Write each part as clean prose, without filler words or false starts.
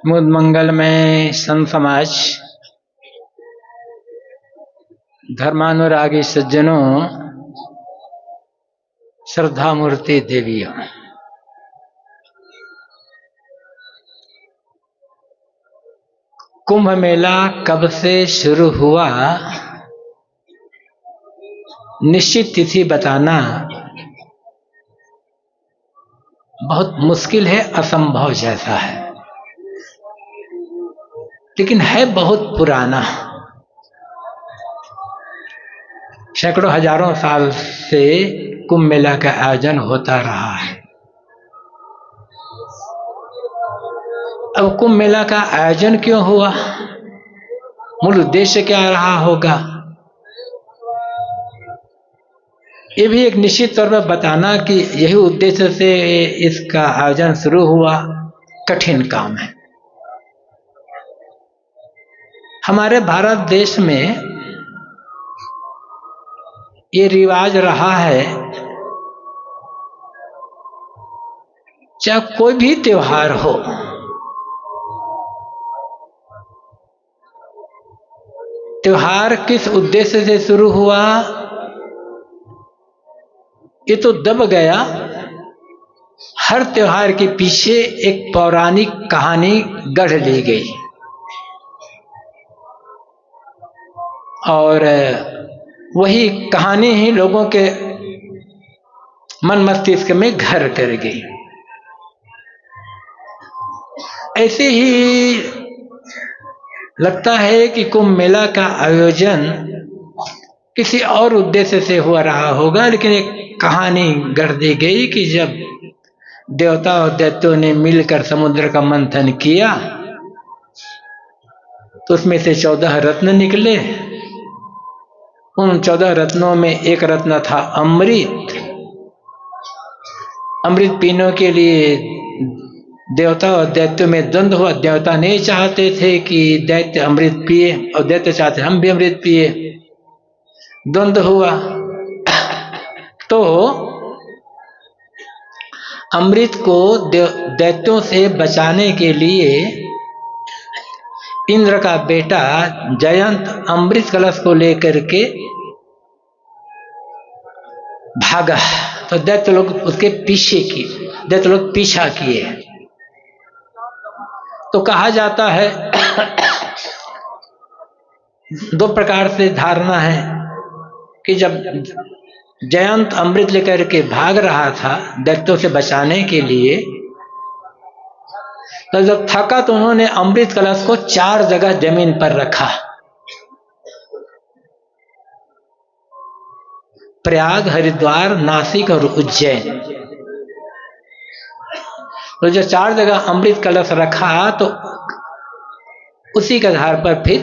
मुद मंगल में संत समाज, धर्मानुरागी सज्जनों, श्रद्धा मूर्ति देवियों, कुंभ मेला कब से शुरू हुआ निश्चित तिथि बताना बहुत मुश्किल है, असंभव जैसा है। लेकिन है बहुत पुराना, सैकड़ों हजारों साल से कुंभ मेला का आयोजन होता रहा है। अब कुंभ मेला का आयोजन क्यों हुआ, मूल उद्देश्य क्या रहा होगा, ये भी एक निश्चित तौर पर बताना कि यही उद्देश्य से इसका आयोजन शुरू हुआ, कठिन काम है। हमारे भारत देश में ये रिवाज रहा है, चाहे कोई भी त्योहार हो, त्योहार किस उद्देश्य से शुरू हुआ ये तो दब गया। हर त्योहार के पीछे एक पौराणिक कहानी गढ़ ली गई और वही कहानी ही लोगों के मन मस्तिष्क में घर कर गई। ऐसे ही लगता है कि कुंभ मेला का आयोजन किसी और उद्देश्य से हुआ रहा होगा, लेकिन एक कहानी गढ़ दी गई कि जब देवता और दैत्यों ने मिलकर समुद्र का मंथन किया तो उसमें से 14 रत्न निकले। उन 14 रत्नों में एक रत्न था अमृत। अमृत पीने के लिए देवता और दैत्यों में द्वंद्व हुआ। देवता नहीं चाहते थे कि दैत्य अमृत पिए और दैत्य चाहते हम भी अमृत पिए, द्वंद्व हुआ। तो अमृत को दैत्यों से बचाने के लिए इंद्र का बेटा जयंत अमृत कलश को लेकर के भागा, तो दैत्य लोग उसके पीछे किए, दैत्य लोग पीछा किए। तो कहा जाता है दो प्रकार से धारणा है कि जब जयंत अमृत लेकर के भाग रहा था दैत्यों से बचाने के लिए, तो जब थका तो उन्होंने अमृत कलश को 4 जगह जमीन पर रखा। प्रयाग, हरिद्वार, नासिक और उज्जैन। तो जो 4 जगह अमृत कलश रखा तो उसी के आधार पर फिर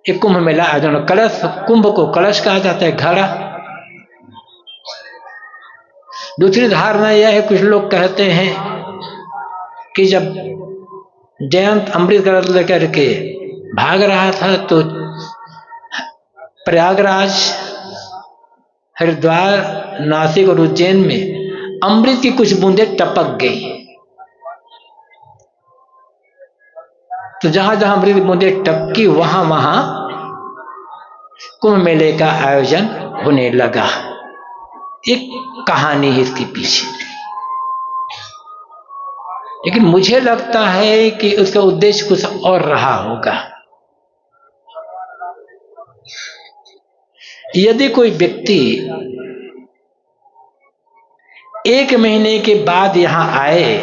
एक कुंभ मेला आयोजन। कलश, कुंभ को कलश कहा जाता है, घड़ा। दूसरी धारणा यह है, कुछ लोग कहते हैं कि जब जयंत अमृत कलश लेकर के भाग रहा था तो प्रयागराज, हरिद्वार, नासिक और उज्जैन में अमृत की कुछ बूंदें टपक गई। तो जहां जहां अमृत की बूंदें टपकी वहां वहां कुंभ मेले का आयोजन होने लगा। एक कहानी है इसके पीछे, लेकिन मुझे लगता है कि उसका उद्देश्य कुछ और रहा होगा। यदि कोई व्यक्ति 1 महीने के बाद यहां आए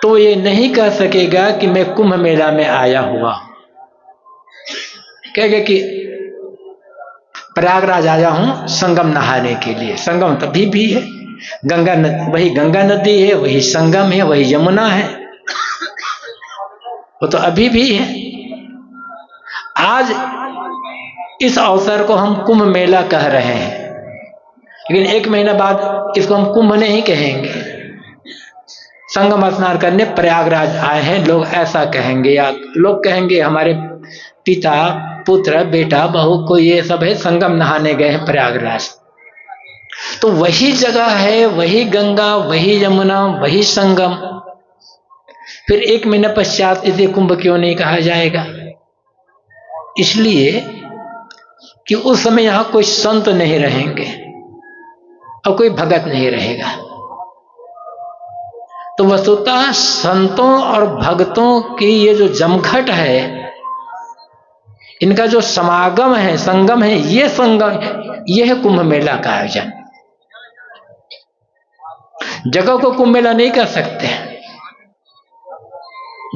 तो ये नहीं कह सकेगा कि मैं कुंभ मेला में आया हुआ, कहेगा कि प्रयागराज आया हूं संगम नहाने के लिए। संगम तभी भी है, गंगा वही गंगा नदी है, वही संगम है, वही यमुना है, वो तो अभी भी है। आज इस अवसर को हम कुंभ मेला कह रहे हैं, लेकिन 1 महीना बाद इसको हम कुंभ नहीं कहेंगे। संगम स्नान करने प्रयागराज आए हैं लोग ऐसा कहेंगे, या लोग कहेंगे हमारे पिता, पुत्र, बेटा, बहू को ये सब है संगम नहाने गए हैं प्रयागराज। तो वही जगह है, वही गंगा, वही यमुना, वही संगम, फिर 1 महीने पश्चात इसे कुंभ क्यों नहीं कहा जाएगा? इसलिए कि उस समय यहां कोई संत नहीं रहेंगे और कोई भगत नहीं रहेगा। तो वस्तुतः संतों और भक्तों की ये जो जमघट है, इनका जो समागम है, संगम है, ये संगम, ये है कुंभ मेला का आयोजन। जगह को कुंभ मेला नहीं कह सकते,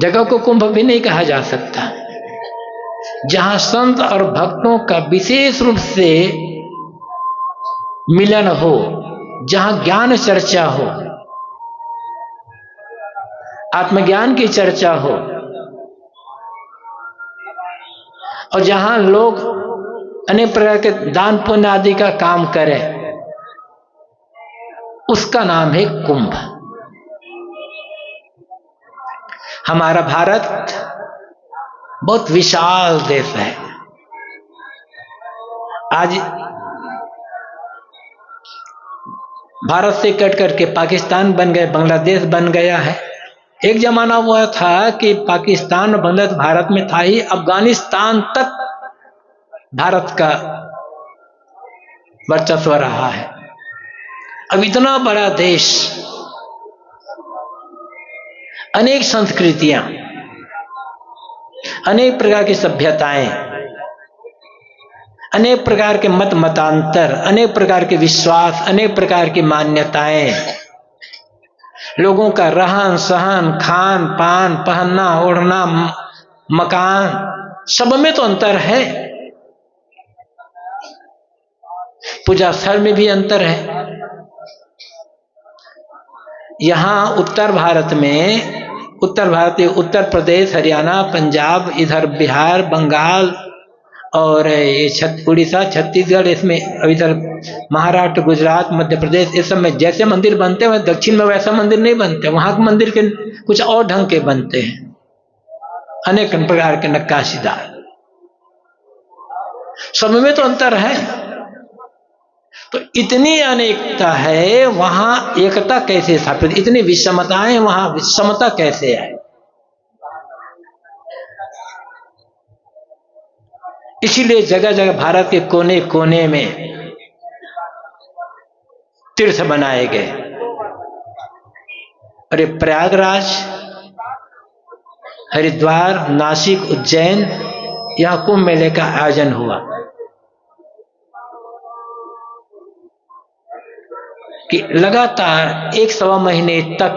जगह को कुंभ भी नहीं कहा जा सकता। जहां संत और भक्तों का विशेष रूप से मिलन हो, जहां ज्ञान चर्चा हो, आत्मज्ञान की चर्चा हो, और जहां लोग अनेक प्रकार के दान पुण्य आदि का काम करें, उसका नाम है कुंभ। हमारा भारत बहुत विशाल देश है। आज भारत से कट करके पाकिस्तान बन गए, बांग्लादेश बन गया है। एक जमाना हुआ था कि पाकिस्तान और बांग्लादेश भारत में था ही, अफगानिस्तान तक भारत का वर्चस्व रहा है। अब इतना बड़ा देश, अनेक संस्कृतियां, अनेक प्रकार की सभ्यताएं, अनेक प्रकार के मत मतांतर, अनेक प्रकार के विश्वास, अनेक प्रकार की मान्यताएं, लोगों का रहन सहन, खान पान, पहनना ओढ़ना, मकान, सब में तो अंतर है। पूजा स्थल में भी अंतर है। यहां उत्तर भारत में, उत्तर प्रदेश, हरियाणा, पंजाब, इधर बिहार, बंगाल और ये उड़ीसा, छत्तीसगढ़, इसमें इधर महाराष्ट्र, गुजरात, मध्य प्रदेश, इस सब में जैसे मंदिर बनते हैं, दक्षिण में वैसा मंदिर नहीं बनते। वहां के मंदिर के कुछ और ढंग के बनते हैं, अनेक प्रकार के नक्काशीदार। सब में तो अंतर है। तो इतनी अनेकता है, वहां एकता कैसे स्थापित? इतनी विषमताएं, वहां समता कैसे है? इसीलिए जगह जगह भारत के कोने कोने में तीर्थ बनाए गए। और ये प्रयागराज, हरिद्वार, नासिक, उज्जैन, यहां कुंभ मेले का आयोजन हुआ कि लगातार 1-1.25 महीने तक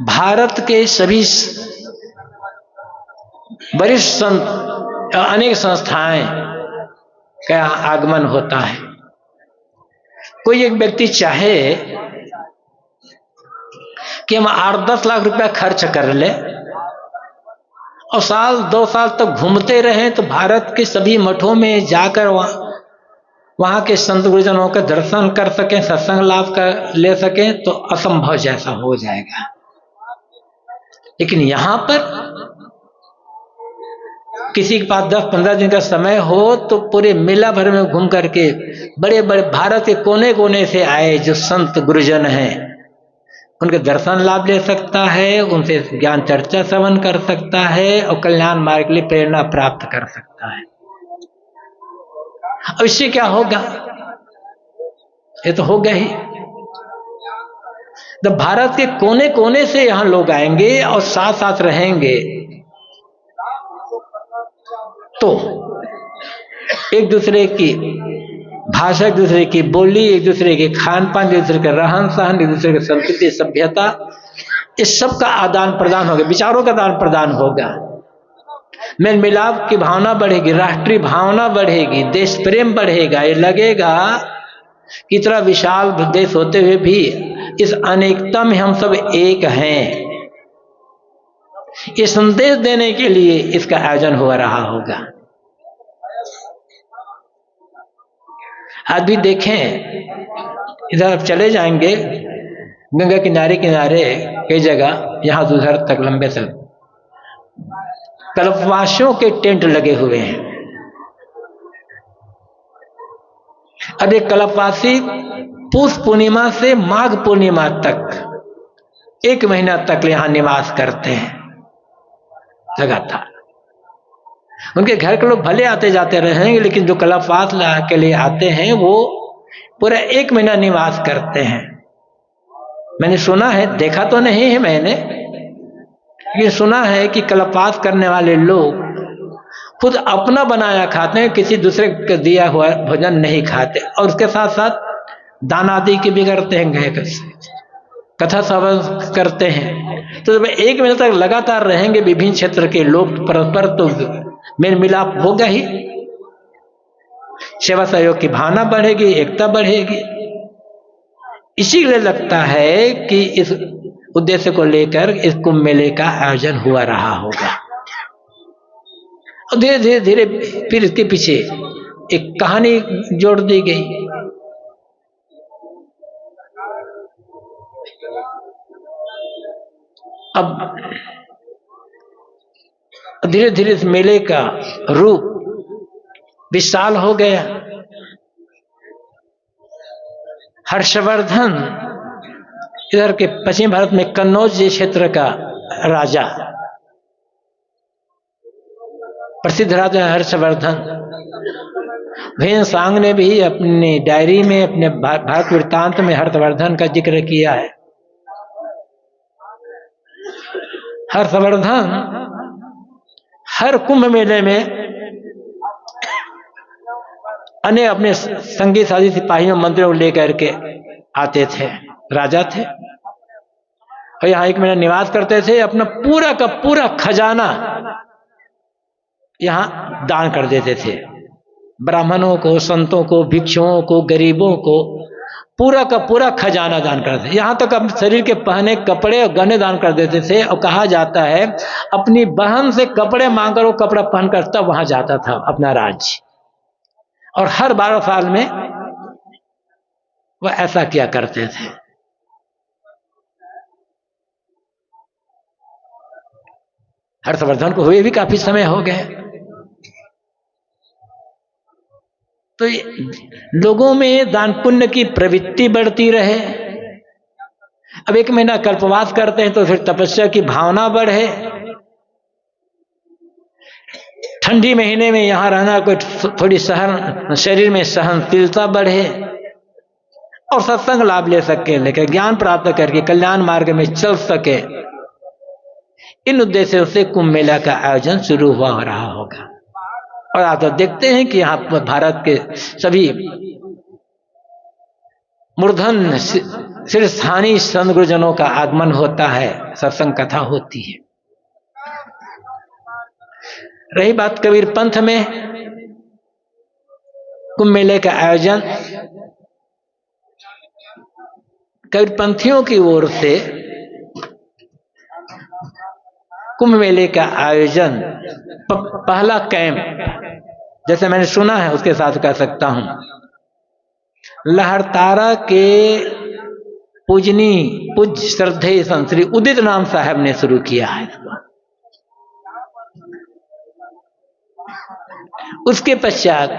भारत के सभी वरिष्ठ संत, अनेक संस्थाएं का आगमन होता है। कोई एक व्यक्ति चाहे कि हम 8-10 लाख रुपया खर्च कर ले और 1-2 साल तक घूमते रहें, तो भारत के सभी मठों में जाकर वहां के संत गुरुजनों का दर्शन कर सकें, सत्संग लाभ कर ले सकें, तो असंभव जैसा हो जाएगा। लेकिन यहां पर किसी के पास 10-15 दिन का समय हो तो पूरे मेला भर में घूम करके बड़े बड़े भारत के कोने कोने से आए जो संत गुरुजन हैं, उनके दर्शन लाभ ले सकता है, उनसे ज्ञान चर्चा श्रवण कर सकता है और कल्याण मार्ग के लिए प्रेरणा प्राप्त कर सकता है। अब इससे क्या होगा? ये तो हो गया ही। तो भारत के कोने कोने से यहां लोग आएंगे और साथ साथ रहेंगे, तो एक दूसरे की भाषा, एक दूसरे की बोली, एक दूसरे के खान पान, एक दूसरे के रहन सहन, एक दूसरे की संस्कृति सभ्यता, इस सब का आदान प्रदान होगा, विचारों का आदान प्रदान होगा, मेल मिलाप की भावना बढ़ेगी, राष्ट्रीय भावना बढ़ेगी, देश प्रेम बढ़ेगा। ये लगेगा कि इतना विशाल देश होते हुए भी इस अनेकता में हम सब एक हैं। ये संदेश देने के लिए इसका आयोजन हो रहा होगा। आज भी देखें, इधर आप चले जाएंगे गंगा किनारे किनारे कई जगह, यहां से उधर तक लंबे तक कल्पवासियों के टेंट लगे हुए हैं। अब ये कल्पवासी पुष पूर्णिमा से माघ पूर्णिमा तक 1 महीना तक यहाँ निवास करते हैं लगातार। उनके घर के लोग भले आते जाते रहेंगे, लेकिन जो कल्पवास के लिए आते हैं वो पूरा 1 महीना निवास करते हैं। मैंने सुना है, देखा तो नहीं है मैंने, लेकिन सुना है कि कल्पवास करने वाले लोग खुद अपना बनाया खाते हैं, किसी दूसरे का दिया हुआ भोजन नहीं खाते, और उसके साथ साथ दान आदि की भी करते हैं, कथा श्रवण करते हैं। तो जब 1 महीने तक लगातार रहेंगे विभिन्न क्षेत्र के लोग परस्पर, तो मेल मिलाप होगा ही, सेवा सहयोग की भावना बढ़ेगी, एकता बढ़ेगी। इसीलिए लगता है कि इस उद्देश्य को लेकर इस कुंभ मेले का आयोजन हुआ रहा होगा। और धीरे धीरे धीरे फिर इसके पीछे एक कहानी जोड़ दी गई। अब धीरे धीरे इस मेले का रूप विशाल हो गया। हर्षवर्धन इधर के पश्चिम भारत में कन्नौज क्षेत्र का राजा, प्रसिद्ध राजा हर्षवर्धन, भीमसांग ने भी अपनी डायरी में, अपने भारत वृत्तांत में हर्षवर्धन का जिक्र किया है। हर्षवर्धन हर कुंभ मेले में अनेक अपने संगी साथी सिपाहियों मंत्रियों को लेकर के आते थे, राजा थे, और यहाँ 1 महीना निवास करते थे। अपना पूरा का पूरा खजाना यहाँ दान कर देते थे, ब्राह्मणों को, संतों को, भिक्षुओं को, गरीबों को पूरा का पूरा खजाना दान करते थे। यहाँ तक अपने शरीर के पहने कपड़े और गहने दान कर देते थे। और कहा जाता है अपनी बहन से कपड़े मांगकर वो कपड़ा पहनकर तब वहां जाता था अपना राज्य, और हर 12 साल में वह ऐसा किया करते थे। हर्षवर्धन को हुए भी काफी समय हो गए। तो लोगों में दान पुण्य की प्रवृत्ति बढ़ती रहे। अब 1 महीना कल्पवास करते हैं तो फिर तपस्या की भावना बढ़े। ठंडी महीने में यहाँ रहना कोई थोड़ी शरीर में सहनशीलता बढ़े, और सत्संग लाभ ले सके, लेकर ज्ञान प्राप्त करके कल्याण मार्ग में चल सके। इन उद्देश्यों से कुंभ मेला का आयोजन शुरू हुआ हो रहा होगा। और आप तो देखते हैं कि यहाँ पर भारत के सभी मूर्धन शीर्षस्थानी संत गुरुजनों का आगमन होता है, सत्संग कथा होती है। रही बात कबीर पंथ में कुंभ मेले का आयोजन, कबीर पंथियों की ओर से कुंभ मेले का आयोजन पहला कैंप, जैसे मैंने सुना है उसके साथ कह सकता हूं, लहरतारा के पूज्य श्रद्धेय संत श्री उदित नाम साहब ने शुरू किया है। उसके पश्चात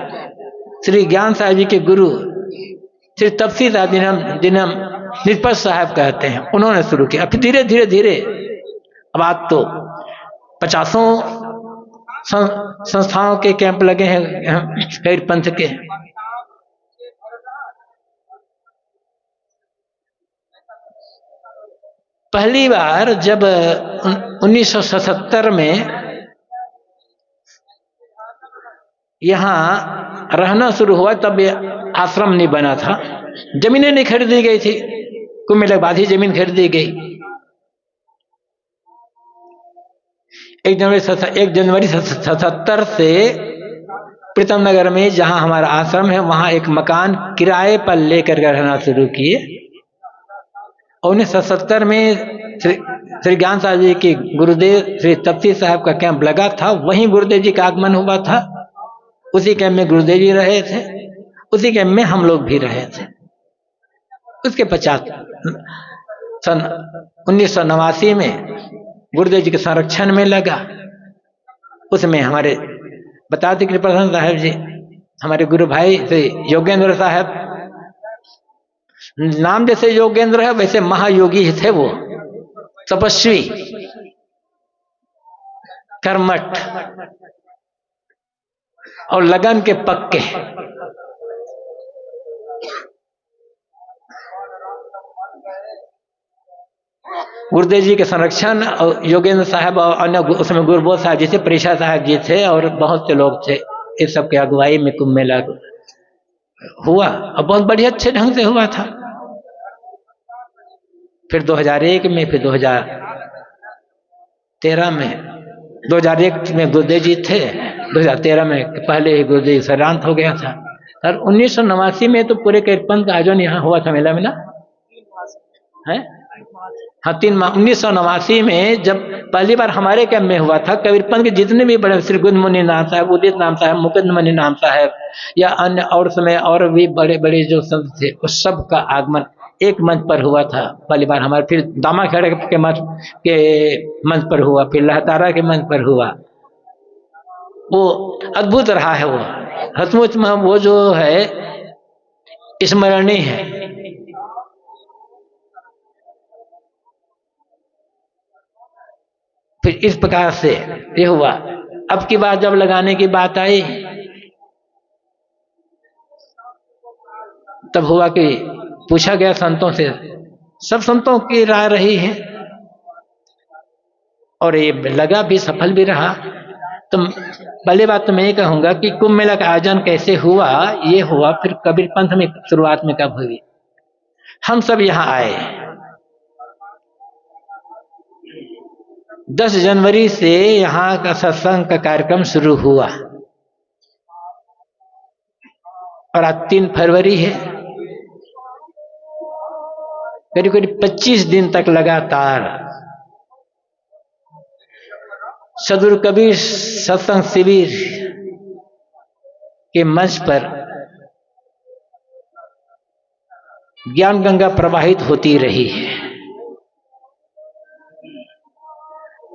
श्री ज्ञान साहब जी के गुरु श्री तपसी साहब जिन्हें हम निष्पक्ष साहब कहते हैं, उन्होंने शुरू किया। फिर धीरे धीरे धीरे अब आज तो 50 संस्थाओं के कैंप लगे हैं कबीर पंथ के। पहली बार जब 1977 में यहाँ रहना शुरू हुआ, तब ये आश्रम नहीं बना था, जमीनें नहीं खरीदी गई थी, कुंभ मेले के बाद ही जमीन खरीदी गई। 1 जनवरी 77 से प्रीतम नगर में जहां हमारा आश्रम है, वहां एक मकान किराए पर लेकर रहना शुरू किए। 1970 में श्री ज्ञान साहब जी के गुरुदेव श्री तपसी साहब का कैंप लगा था, वहीं गुरुदेव जी का आगमन हुआ था। उसी कैंप में गुरुदेव जी रहे थे, उसी कैंप में हम लोग भी रहे थे। उसके पश्चात सन 1989 में गुरुदेव जी के संरक्षण में लगा। उसमें हमारे बताते कृपाल साहब जी हमारे गुरु भाई से योगेंद्र साहब, नाम जैसे योगेंद्र है वैसे महायोगी थे वो, तपस्वी, कर्मठ और लगन के पक्के। गुरुदेव जी के संरक्षण और योगेंद्र साहब और अन्य उसमें गुरुबोध साहब जी थे, परीक्षा साहब जी थे और बहुत से लोग थे। इस सब के अगुवाई में कुंभ मेला हुआ और बहुत बढ़िया अच्छे ढंग से हुआ था। फिर 2001 में, फिर 2013 में, 2001 में गुरुदेव जी थे, 2013 में पहले ही गुरुदेव सरांत हो गया था। और 1989 में तो पूरे पंथ का आयोजन यहाँ हुआ था मेला में ना, है हाँ 1989 में जब पहली बार हमारे कैंप में हुआ था। कबीरपंथ के जितने भी बड़े, श्री गुद मुनि नाम साहब, उदित नाम साहब, मुकुंद मुनि नाम साहब या अन्य और समय और भी बड़े बड़े जो संत थे, उस सब का आगमन एक मंच पर हुआ था पहली बार हमारे। फिर दामाखेड़ा के मंच पर हुआ, फिर लहतारा के मंच पर हुआ। वो अद्भुत रहा है, वो सचमुच में वो जो है स्मरणीय है। फिर इस प्रकार से ये हुआ। अब की बात जब लगाने की बात आई तब हुआ कि पूछा गया संतों से, सब संतों की राय रही है और ये लगा भी, सफल भी रहा। तो पहली बात तो मैं ये कहूंगा कि कुंभ मेला का आयोजन कैसे हुआ। ये हुआ फिर कबीरपंथ में शुरुआत में कब हुई। हम सब यहाँ आए 10 जनवरी से, यहाँ का सत्संग का कार्यक्रम शुरू हुआ और आज 3 फरवरी है। करीब करीब 25 दिन तक लगातार सदगुरु कबीर सत्संग शिविर के मंच पर ज्ञान गंगा प्रवाहित होती रही है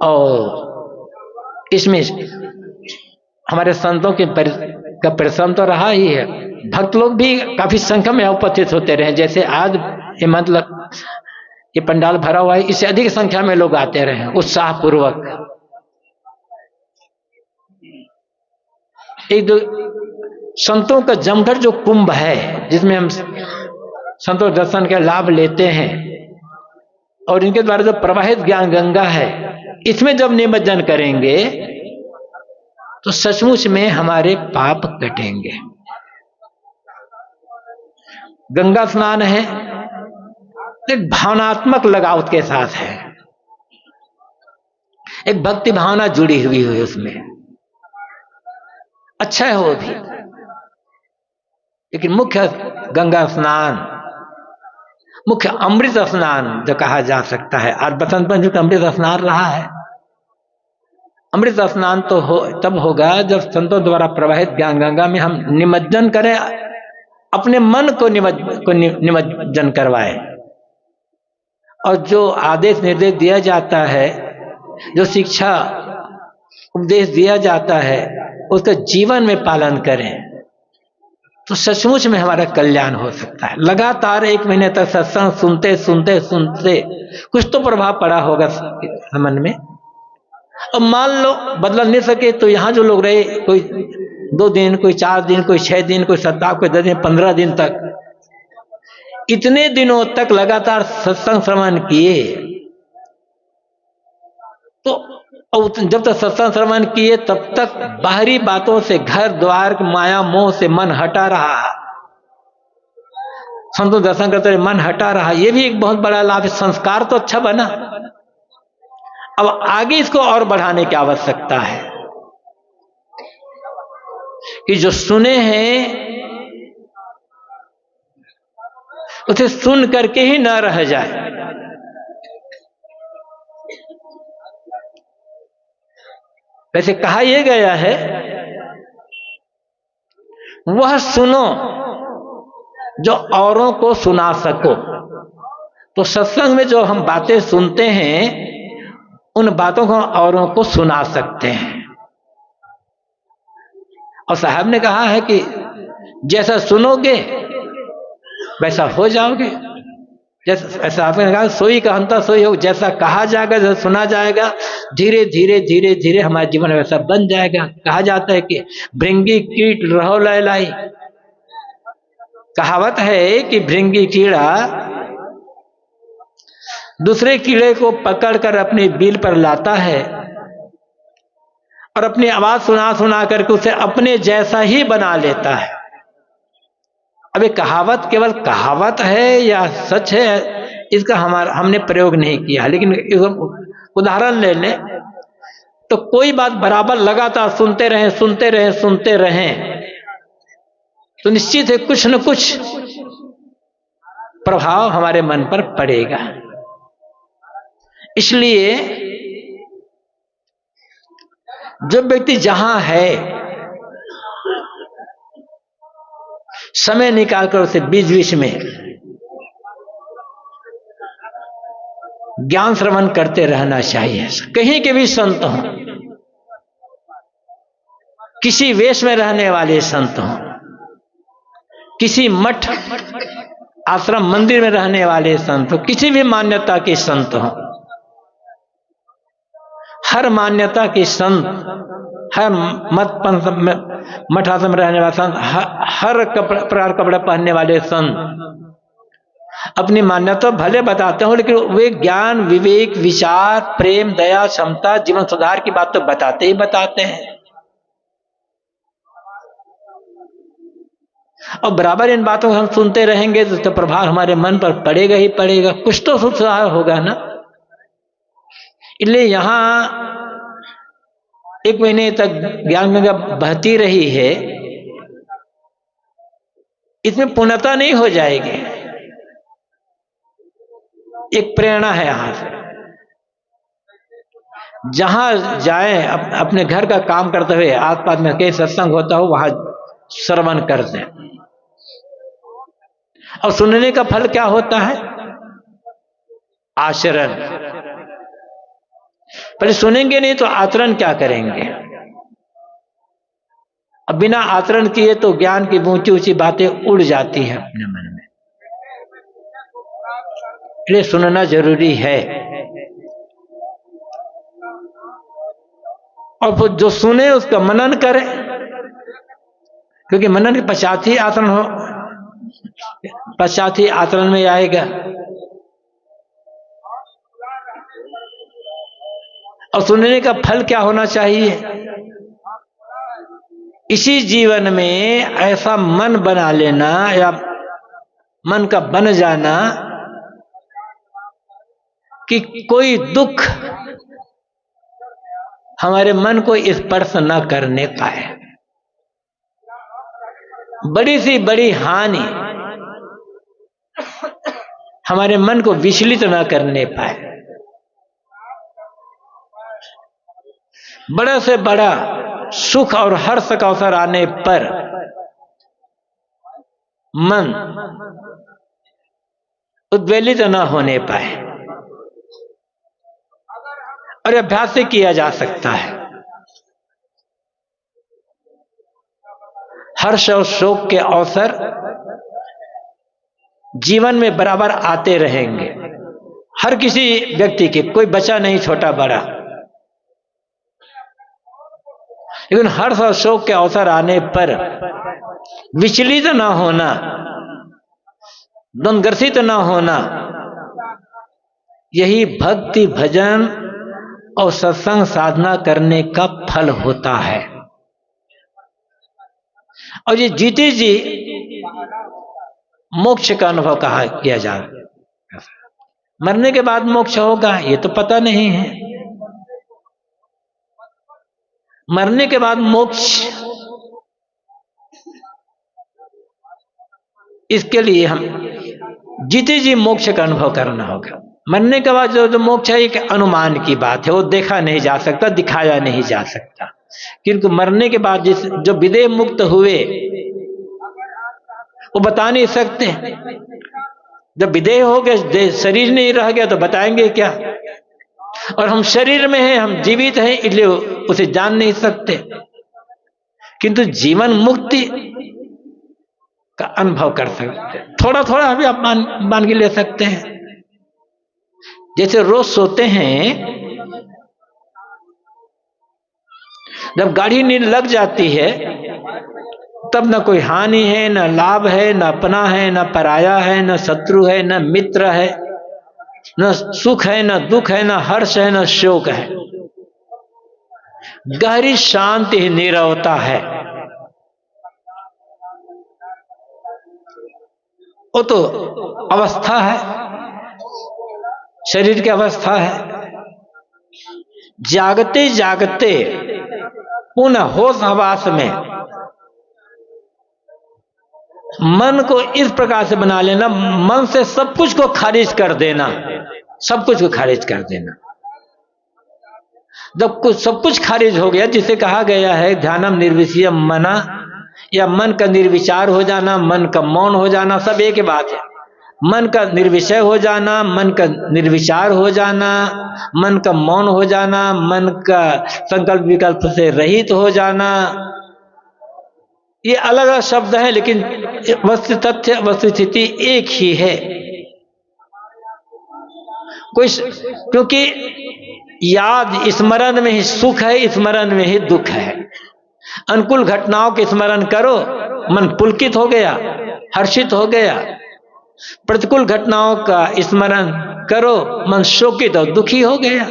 और इसमें हमारे संतों के का परिश्रम तो रहा ही है। भक्त लोग भी काफी संख्या में उपस्थित होते रहे। जैसे आज ये मतलब ये पंडाल भरा हुआ है, इससे अधिक संख्या में लोग आते रहे उत्साह पूर्वक। एक दो संतों का जमघट जो कुंभ है, जिसमें हम संतों दर्शन के लाभ लेते हैं और इनके द्वारा जो प्रवाहित ज्ञान गंगा है, इसमें जब निमज्जन करेंगे तो सचमुच में हमारे पाप कटेंगे। गंगा स्नान है एक भावनात्मक लगाव के साथ है, एक भक्ति भावना जुड़ी हुई है उसमें, अच्छा है वो भी। लेकिन मुख्य गंगा स्नान, मुख्य अमृत स्नान जो कहा जा सकता है, आज बसंत पंचमी का अमृत स्नान रहा है। अमृत स्नान तो तब होगा जब संतों द्वारा प्रवाहित ज्ञान गंगा में हम निमज्जन करें, अपने मन को निमज्जन करवाए और जो आदेश निर्देश दिया जाता है, जो शिक्षा उपदेश दिया जाता है, उसका जीवन में पालन करें तो सचमुच में हमारा कल्याण हो सकता है। लगातार 1 महीने तक सत्संग सुनते सुनते सुनते कुछ तो प्रभाव पड़ा होगा मन में। अब मान लो बदल नहीं सके तो यहाँ जो लोग रहे, कोई 2 दिन, कोई 4 दिन, कोई 6 दिन, कोई 7, कोई 10 दिन, 15 दिन तक, इतने दिनों तक लगातार सत्संग श्रवण किए तो जब तक सत्संग श्रवण किए तब तक बाहरी बातों से, घर द्वार माया मोह से मन हटा रहा, संतों दर्शन करते मन हटा रहा। ये भी एक बहुत बड़ा लाभ है। संस्कार तो अच्छा बना, अब आगे इसको और बढ़ाने की आवश्यकता है कि जो सुने हैं उसे सुन करके ही न रह जाए। वैसे कहा यह गया है, वह सुनो जो औरों को सुना सको। तो सत्संग में जो हम बातें सुनते हैं उन बातों को औरों को सुना सकते हैं। और साहब ने कहा है कि जैसा सुनोगे वैसा हो जाओगे। जैसा ऐसा आपने कहा, सोई कहता सोई हो, जैसा कहा जाएगा, जैसा सुना जाएगा, धीरे धीरे धीरे धीरे हमारा जीवन वैसा बन जाएगा। कहा जाता है कि भृंगी कीट रहो लहलाई। कहावत है कि भृंगी कीड़ा दूसरे कीड़े को पकड़कर अपनी बिल पर लाता है और अपनी आवाज सुना सुना करके उसे अपने जैसा ही बना लेता है। अब ये कहावत केवल कहावत है या सच है, इसका हमने प्रयोग नहीं किया, लेकिन उदाहरण ले लें तो कोई बात बराबर लगातार सुनते रहें सुनते रहें सुनते रहें तो निश्चित है कुछ न कुछ प्रभाव हमारे मन पर पड़ेगा। इसलिए जो व्यक्ति जहां है समय निकालकर उसे बीच बीच में ज्ञान श्रवण करते रहना चाहिए। कहीं के भी संत हों, किसी वेश में रहने वाले संत हों, किसी मठ आश्रम मंदिर में रहने वाले संत हो, किसी भी मान्यता के संत हो, हर मान्यता के संत, हर मठ आश्रम में रहने वाले संत, हर प्रकार कपड़े पहनने वाले संत अपनी मान्यता भले बताते हो, लेकिन वे ज्ञान विवेक विचार प्रेम दया क्षमता जीवन सुधार की बात तो बताते ही बताते हैं। और बराबर इन बातों को हम सुनते रहेंगे तो प्रभाव हमारे मन पर पड़ेगा ही पड़ेगा, कुछ तो सुधार होगा ना। इसलिए यहां 1 महीने तक ज्ञान गंगा बहती रही है, इसमें पूर्णता नहीं हो जाएगी। एक प्रेरणा है यहां से, जहां जाएं अपने घर का काम करते हुए आसपास में कहीं सत्संग होता हो वहां श्रवण कर दें। और सुनने का फल क्या होता है? आचरण। पर सुनेंगे नहीं तो आचरण क्या करेंगे? अब बिना आचरण किए तो ज्ञान की ऊंची ऊंची बातें उड़ जाती हैं अपने मन में। इसलिए सुनना जरूरी है। और फिर जो सुने उसका मनन करे, क्योंकि मनन के पश्चात ही आचरण हो, पश्चात ही आचरण में आएगा। और सुनने का फल क्या होना चाहिए? इसी जीवन में ऐसा मन बना लेना या मन का बन जाना कि कोई दुख हमारे मन को स्पर्श न करने पाए, बड़ी सी बड़ी हानि हमारे मन को विचलित न करने पाए, बड़ा से बड़ा सुख और हर्ष का अवसर आने पर मन उद्वेलित न होने पाए। और अभ्यास से किया जा सकता है। हर्ष और शोक के अवसर जीवन में बराबर आते रहेंगे, हर किसी व्यक्ति के, कोई बचा नहीं छोटा बड़ा। लेकिन हर्ष और शोक के अवसर आने पर विचलित न होना, द्वंद्वग्रसित न होना, यही भक्ति भजन और सत्संग साधना करने का फल होता है। और ये जीते जी मोक्ष का अनुभव किया जा रहा है। मरने के बाद मोक्ष होगा ये तो पता नहीं है। मरने के बाद मोक्ष, इसके लिए हम जीते जी मोक्ष का अनुभव करना होगा। मरने के बाद जो मोक्ष है एक अनुमान की बात है, वो देखा नहीं जा सकता, दिखाया नहीं जा सकता। क्योंकि मरने के बाद जो विदेह मुक्त हुए वो बता नहीं सकते। जब विदेह हो गए, शरीर नहीं रह गया तो बताएंगे क्या? और हम शरीर में हैं, हम जीवित हैं, इसलिए उसे जान नहीं सकते। किंतु जीवन मुक्ति का अनुभव कर सकते हैं। थोड़ा थोड़ा भी आप मान के ले सकते हैं। जैसे रोज सोते हैं, जब गाढ़ी नींद लग जाती है तब न कोई हानि है, न लाभ है, न अपना है, न पराया है, न शत्रु है, न मित्र है, न सुख है, न दुख है, न हर्ष है, न शोक है। गहरी शांति ही नीरवता है। वो तो अवस्था है, शरीर की अवस्था है। जागते जागते पुनः होश हवास में मन को इस प्रकार से बना लेना, मन से सब कुछ को खारिज कर देना, सब कुछ को खारिज कर देना। जब सब कुछ खारिज हो गया, जिसे कहा गया है ध्यानम निर्विषयम मना, या मन का निर्विचार हो जाना, मन का मौन हो जाना, सब एक ही बात है। मन का निर्विषय हो जाना, मन का निर्विचार हो जाना, मन का मौन हो जाना, मन का संकल्प विकल्प से रहित हो जाना, ये अलग अलग शब्द है, लेकिन वस्तु तथ्य वस्तु स्थिति एक ही है। क्योंकि याद स्मरण में ही सुख है, स्मरण में ही दुख है। अनुकूल घटनाओं के स्मरण करो, मन पुलकित हो गया, हर्षित हो गया। प्रतिकूल घटनाओं का स्मरण करो, मन शोकित और दुखी हो गया।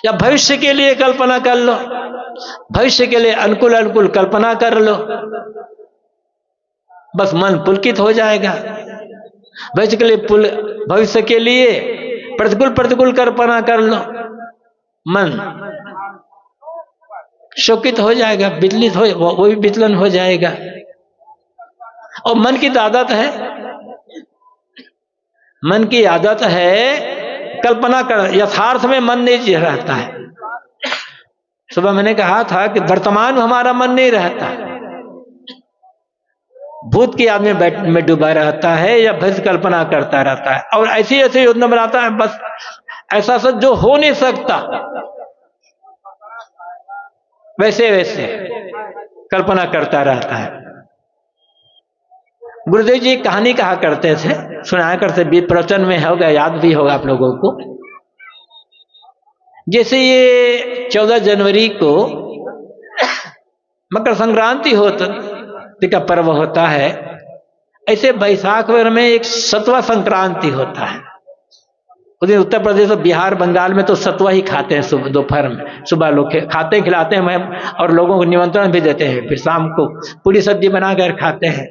या भविष्य के लिए कल्पना कर लो, भविष्य के लिए अनुकूल अनुकूल कल्पना कर लो, बस मन पुलकित हो जाएगा। भविष्य के लिए प्रतिकूल प्रतिकूल कल्पना कर लो, मन शोकित हो जाएगा, विचलित हो, वो भी विचलन हो जाएगा। और मन की आदत है, मन की आदत है कल्पना कर, यथार्थ में मन नहीं रहता है। सुबह मैंने कहा था कि वर्तमान में हमारा मन नहीं रहता, भूत की याद में डूबा रहता है या भविष्य कल्पना करता रहता है, और ऐसी ऐसी योजना बनाता है, बस ऐसा सब जो हो नहीं सकता वैसे वैसे कल्पना करता रहता है। गुरुदेव जी कहानी कहा करते थे, सुनाया करते, भी प्रवचन में होगा, याद भी होगा आप लोगों को। जैसे ये 14 जनवरी को मकर संक्रांति का पर्व होता है, ऐसे बैसाख में एक सतवा संक्रांति होता है। उस दिन उत्तर प्रदेश और बिहार बंगाल में तो सतवा ही खाते हैं, सुबह दोपहर में, सुबह लोग खाते हैं, खिलाते हैं, और लोगों को निमंत्रण भी देते हैं, फिर शाम को पूरी सब्जी बनाकर खाते हैं।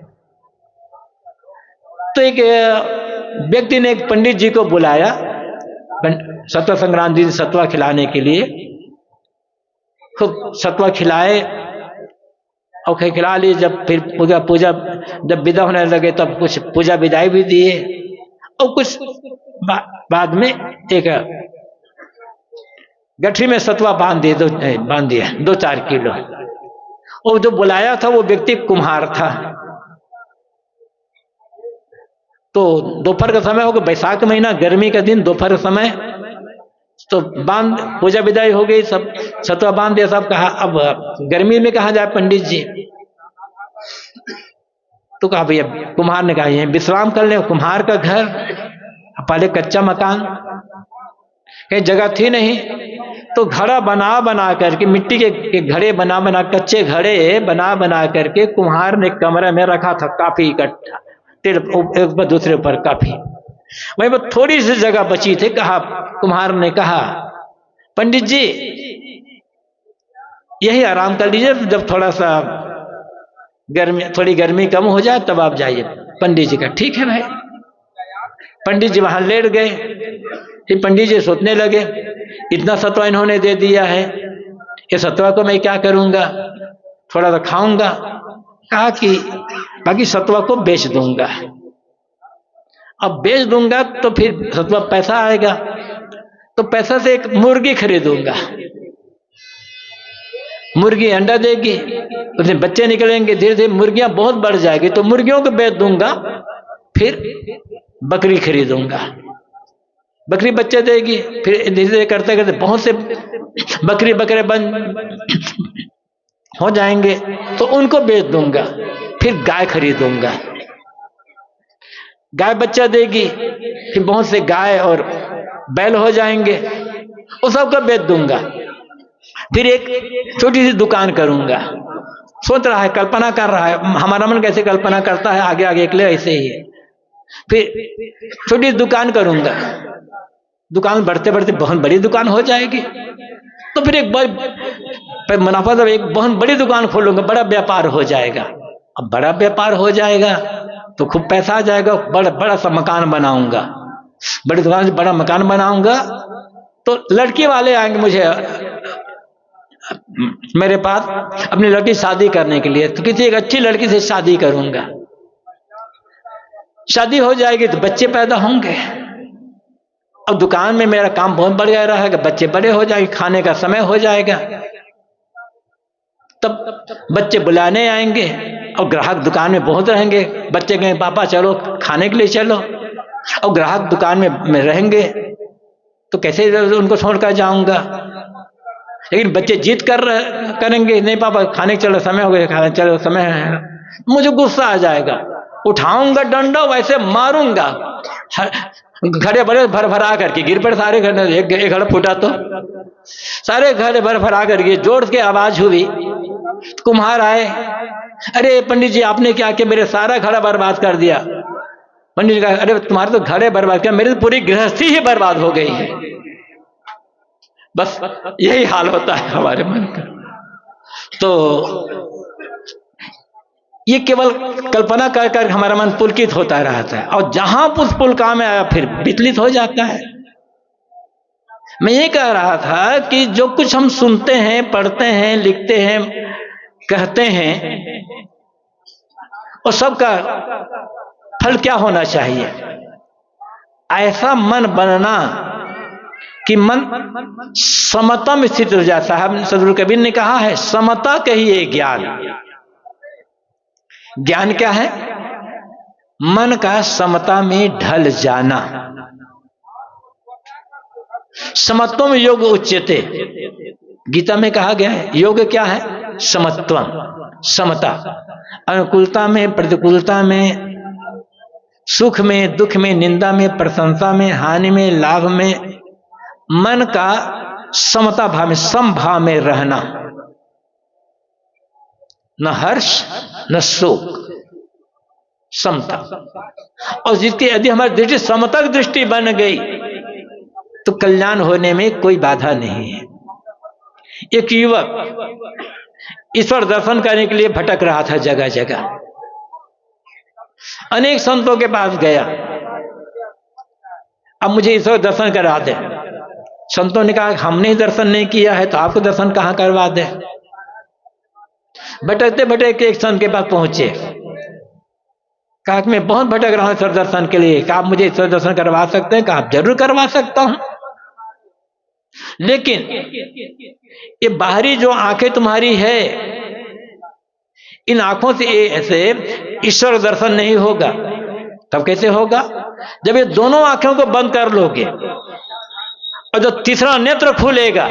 तो एक व्यक्ति ने एक पंडित जी को बुलाया सतवा संक्रांति सतवा खिलाने के लिए। खूब सतवा खिलाए और खिला लिए। जब फिर पूजा जब विदा होने लगे तब कुछ पूजा विदाई भी दिए, और कुछ बाद में एक गठरी में सतवा बांध दिए 2-4 किलो। और जो बुलाया था वो व्यक्ति कुम्हार था। तो दोपहर का समय हो गया, बैसाख महीना, गर्मी का दिन, दोपहर का समय, तो पूजा विदाई हो गई, सब सतवा बांध दिया, सब कहा अब गर्मी में कहाँ जाए पंडित जी। तो कहा भैया, कुम्हार ने कहा ये विश्राम कर ले। कुम्हार का घर पहले कच्चा मकान, कहीं जगह थी नहीं, तो घड़ा बना करके, मिट्टी के घड़े बना कच्चे घड़े बना करके कुम्हार ने कमरे में रखा था, काफी इकट्ठा, एक पर दूसरे पर काफी। वहीं पर थोड़ी सी जगह बची थी। कहा, कुम्हार ने कहा, पंडित जी यही आराम कर लीजिए, जब थोड़ा सा थोड़ी गर्मी कम हो जाए तब आप जाइए। पंडित जी का ठीक है भाई। पंडित जी वहां लेट गए। फिर पंडित जी सोचने लगे, इतना सतवा इन्होंने दे दिया है, ये सतवा को मैं क्या करूंगा, थोड़ा सा खाऊंगा। कहा कि बाकी सतवा को बेच दूंगा। अब बेच दूंगा तो फिर सतवा पैसा आएगा, तो पैसा से एक मुर्गी खरीदूंगा, मुर्गी अंडा देगी, उसमें बच्चे निकलेंगे, धीरे धीरे मुर्गियां बहुत बढ़ जाएगी, तो मुर्गियों को बेच दूंगा। फिर बकरी खरीदूंगा, बकरी बच्चे देगी, फिर धीरे धीरे करते करते बहुत से बकरे बन हो जाएंगे, तो उनको बेच दूंगा। फिर गाय खरीदूंगा, गाय बच्चा देगी, फिर बहुत से गाय और बैल हो जाएंगे, उस सबका बेच दूंगा। फिर एक छोटी सी दुकान करूंगा। सोच रहा है, कल्पना कर रहा है, हमारा मन कैसे कल्पना करता है आगे आगे निकले ऐसे ही है। फिर छोटी दुकान करूंगा, दुकान बढ़ते बढ़ते बहुत बड़ी दुकान हो जाएगी, तो फिर एक बड़ी मुनाफा, जब एक बहुत बड़ी दुकान खोलूंगा, बड़ा व्यापार हो जाएगा। अब बड़ा व्यापार हो जाएगा तो खूब पैसा आ जाएगा, बड़ा बड़ा सा मकान बनाऊंगा, बड़ी दुकान से बड़ा मकान बनाऊंगा, तो लड़की वाले आएंगे मुझे मेरे पास अपनी लड़की शादी करने के लिए, तो किसी एक अच्छी लड़की से शादी करूंगा। शादी हो जाएगी तो बच्चे पैदा होंगे, अब दुकान में मेरा काम बहुत बढ़ गया रहेगा, बच्चे बड़े हो जाएंगे, खाने का समय हो जाएगा, तब बच्चे बुलाने आएंगे और ग्राहक दुकान में बहुत रहेंगे। बच्चे कहें पापा चलो खाने के लिए चलो, और ग्राहक दुकान में रहेंगे तो कैसे उनको छोड़कर जाऊंगा। लेकिन बच्चे जिद करेंगे, नहीं पापा खाने चलो, समय हो गया, खाने चलो समय है, मुझे गुस्सा आ जाएगा, उठाऊंगा डंडा, वैसे मारूंगा, घड़े बड़े भर भरा करके गिर पड़े सारे घर, एक घड़ा फूटा तो सारे घड़े भर भरा करके जोर के आवाज हुई, कुम्हार आए, अरे पंडित जी आपने क्या किया, मेरे सारा घड़ा बर्बाद कर दिया। पंडित जी कहा, अरे तुम्हारे तो घड़े बर्बाद किया, मेरी तो पूरी गृहस्थी ही बर्बाद हो गई है। बस यही हाल होता है हमारे मन का। तो ये केवल कल्पना कर कर हमारा मन पुलकित होता रहता है, और जहां उस पुलका में आया फिर विचलित हो जाता है। मैं ये कह रहा था कि जो कुछ हम सुनते हैं, पढ़ते हैं, लिखते हैं, कहते हैं, और सबका फल क्या होना चाहिए? ऐसा मन बनना कि मन समता में स्थित हो जाए। साहब सदगुरु कबीर ने कहा है, समता कहिए ज्ञान। ज्ञान क्या है? मन का समता में ढल जाना। समत्वम योग उच्यते, गीता में कहा गया है, योग क्या है? समत्वम, समता। अनुकूलता में, प्रतिकूलता में, सुख में, दुख में, निंदा में, प्रशंसा में, हानि में, लाभ में, मन का समता भाव में, समभाव में रहना, न हर्ष न शोक, समता। और जिसकी यदि हमारी दृष्टि समता की दृष्टि बन गई तो कल्याण होने में कोई बाधा नहीं है। एक युवक ईश्वर दर्शन करने के लिए भटक रहा था जगह जगह, अनेक संतों के पास गया, अब मुझे ईश्वर दर्शन करा दे। संतों ने कहा हमने ही दर्शन नहीं किया है तो आपको दर्शन कहां करवा दे। भटकते भटकते एक संत के पास पहुंचे, कहा कि मैं बहुत भटक रहा हूं ईश्वर दर्शन के लिए, कहा आप मुझे ईश्वर दर्शन करवा सकते हैं? कहा आप जरूर करवा सकता हूं, लेकिन ये बाहरी जो आंखें तुम्हारी है, इन आंखों से ऐसे ईश्वर दर्शन नहीं होगा। तब कैसे होगा? जब ये दोनों आंखों को बंद कर लोगे और जो तीसरा नेत्र खुलेगा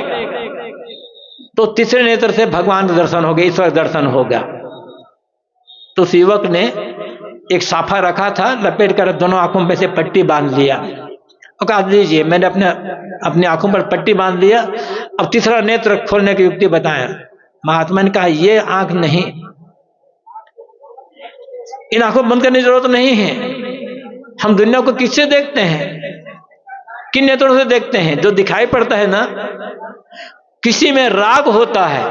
तो तीसरे नेत्र से भगवान दर्शन होगा, ईश्वर दर्शन होगा। तो उस युवक ने एक साफा रखा था, लपेट कर दोनों आंखों पे से पट्टी बांध लिया और कहा लीजिए मैंने अपने आंखों पर पट्टी बांध लिया, अब तीसरा नेत्र खोलने की युक्ति बताया। महात्मा ने कहा ये आंख नहीं, इन आंखों बंद करने की जरूरत नहीं है। हम दुनिया को किससे देखते हैं? किन नेत्रों से देखते हैं? जो दिखाई पड़ता है ना, किसी में राग होता है,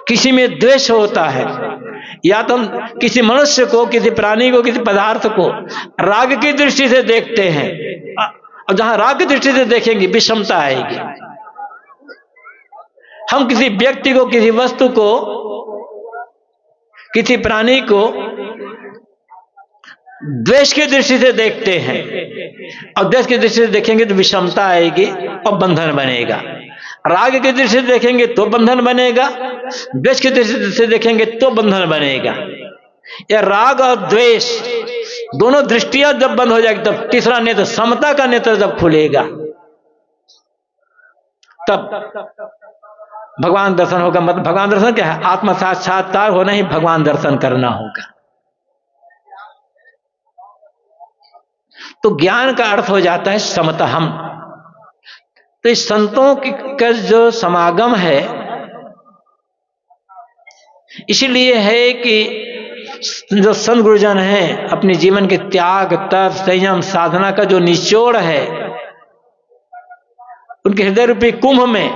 किसी में द्वेष होता है। या तो हम किसी मनुष्य को, किसी प्राणी को, किसी पदार्थ को राग की दृष्टि से देखते हैं, और जहां राग की दृष्टि से देखेंगे विषमता आएगी। हम किसी व्यक्ति को, किसी वस्तु को, किसी प्राणी को द्वेष की दृष्टि से देखते हैं, और द्वेष की दृष्टि से देखेंगे तो विषमता आएगी और बंधन बनेगा। राग की दृष्टि से देखेंगे तो बंधन बनेगा, द्वेष की दृष्टि से देखेंगे तो बंधन बनेगा। यह राग और द्वेष दोनों दृष्टियां जब बंद हो जाएगी तब तीसरा नेत्र, समता का नेत्र जब खुलेगा तब भगवान दर्शन होगा। मतलब भगवान दर्शन क्या है? आत्म साक्षात्कार होना ही भगवान दर्शन करना होगा। तो ज्ञान का अर्थ हो जाता है समतहम। तो इस संतों का जो समागम है इसलिए है कि जो संत गुरुजन हैं अपने जीवन के त्याग, तप, संयम, साधना का जो निचोड़ है उनके हृदय रूपी कुंभ में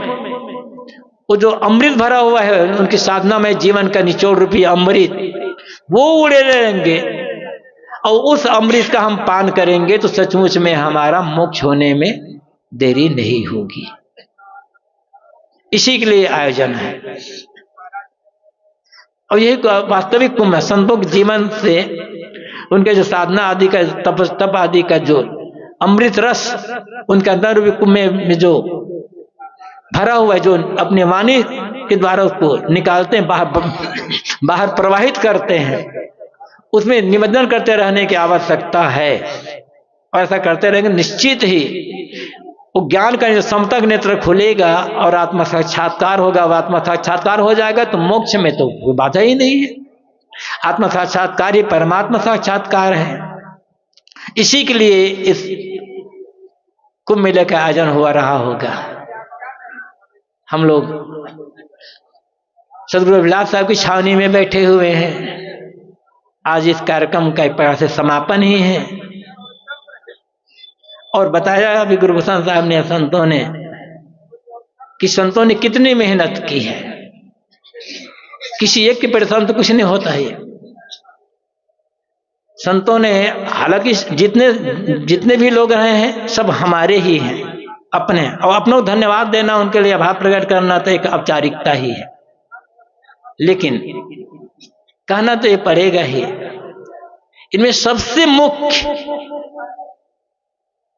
वो जो अमृत भरा हुआ है, उनकी साधना में जीवन का निचोड़ रूपी अमृत वो उड़े रहेंगे और उस अमृत का हम पान करेंगे तो सचमुच में हमारा मोक्ष होने में देरी नहीं होगी। इसी के लिए आयोजन है और यही वास्तविक कुंभ है। संतों के जीवन से उनके जो साधना आदि का तप आदि का जो अमृत रस उनके अंदर भी कुंभ में जो भरा हुआ है, जो अपनी वाणी के द्वारा उसको निकालते हैं, बाहर प्रवाहित करते हैं, उसमें निमज्जन करते रहने की आवश्यकता है। और ऐसा करते रहेंगे निश्चित ही वो ज्ञान का जो समतक नेत्र खुलेगा और आत्मा साक्षात्कार होगा। वो आत्मा साक्षात्कार हो जाएगा तो मोक्ष में तो कोई बाधा ही नहीं है। आत्मा साक्षात्कार ही परमात्मा साक्षात्कार है। इसी के लिए इस कुंभ मेले का आयोजन हुआ रहा होगा। हम लोग सदगुरु विलास साहब की छावनी में बैठे हुए हैं। आज इस कार्यक्रम का एक प्रकार से समापन ही है और बताया अभी गुरुभूषण साहब ने, संतों ने, कि संतों ने कितनी मेहनत की है। किसी एक के परिश्रम तो कुछ नहीं होता है। संतों ने, हालांकि जितने भी लोग रहे हैं सब हमारे ही हैं, अपने, और अपनों को धन्यवाद देना, उनके लिए आभार प्रकट करना तो एक औपचारिकता ही है, लेकिन कहना तो ये पड़ेगा ही। इनमें सबसे मुख्य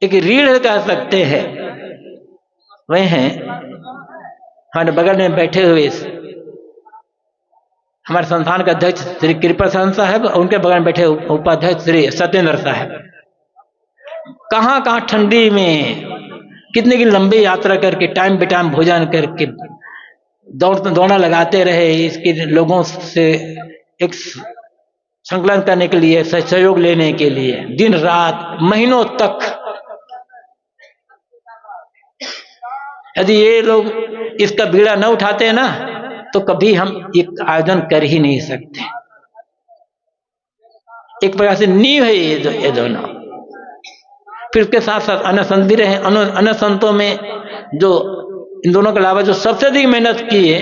एक रीढ़ कह सकते हैं वह हैं हमारे बगल में बैठे हुए हमारे संस्थान के अध्यक्ष श्री कृपाचंद साहब, उनके बगल में बैठे उपाध्यक्ष श्री सत्येंद्र साहब। कहाँ कहाँ ठंडी में कितने की लंबी यात्रा करके टाइम बे टाइम भोजन करके दौड़ना लगाते रहे, इसके लोगों से एक संकलन करने के लिए, सहयोग लेने के लिए दिन रात महीनों तक। यदि ये लोग इसका बीड़ा न उठाते ना तो कभी हम एक आयोजन कर ही नहीं सकते। एक प्रकार से नींव है ये दोनों। फिर उसके साथ साथ अन्य संत भी रहे। अन्य संतों में जो इन दोनों के अलावा जो सबसे अधिक मेहनत की है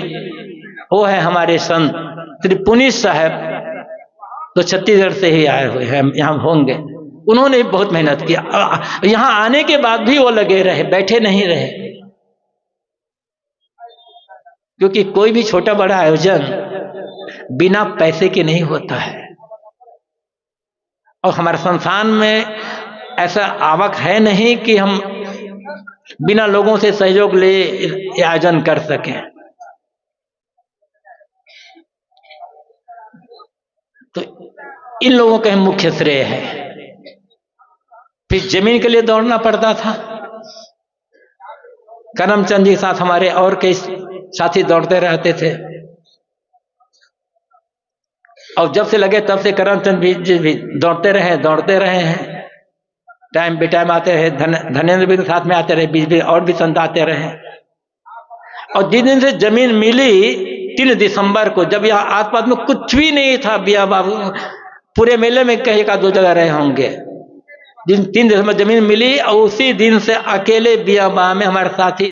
वो है हमारे संत श्री पुनीत साहब, तो छत्तीसगढ़ से ही आए हुए हैं, यहाँ होंगे। उन्होंने बहुत मेहनत किया। यहाँ आने के बाद भी वो लगे रहे, बैठे नहीं रहे, क्योंकि कोई भी छोटा बड़ा आयोजन बिना पैसे के नहीं होता है। और हमारे संस्थान में ऐसा आवक है नहीं कि हम बिना लोगों से सहयोग ले आयोजन कर सकें। तो इन लोगों का मुख्य श्रेय है। फिर जमीन के लिए दौड़ना पड़ता था। करमचंद जी के साथ हमारे और कई साथी दौड़ते रहते थे, और जब से लगे तब से करमचंद भी दौड़ते रहे हैं। टाइम बे टाइम आते रहे, धनेन्द्र भी साथ में आते रहे, बीच बीच और भी संत आते रहे। और जिस दिन से जमीन मिली 3 दिसंबर को, जब यहाँ आसपास में कुछ भी नहीं था, बिया बाबू पूरे मेले में कहीं का 2 जगह रहे होंगे, जिन 3 दिसंबर जमीन मिली और उसी दिन से अकेले बिया बा में हमारे साथी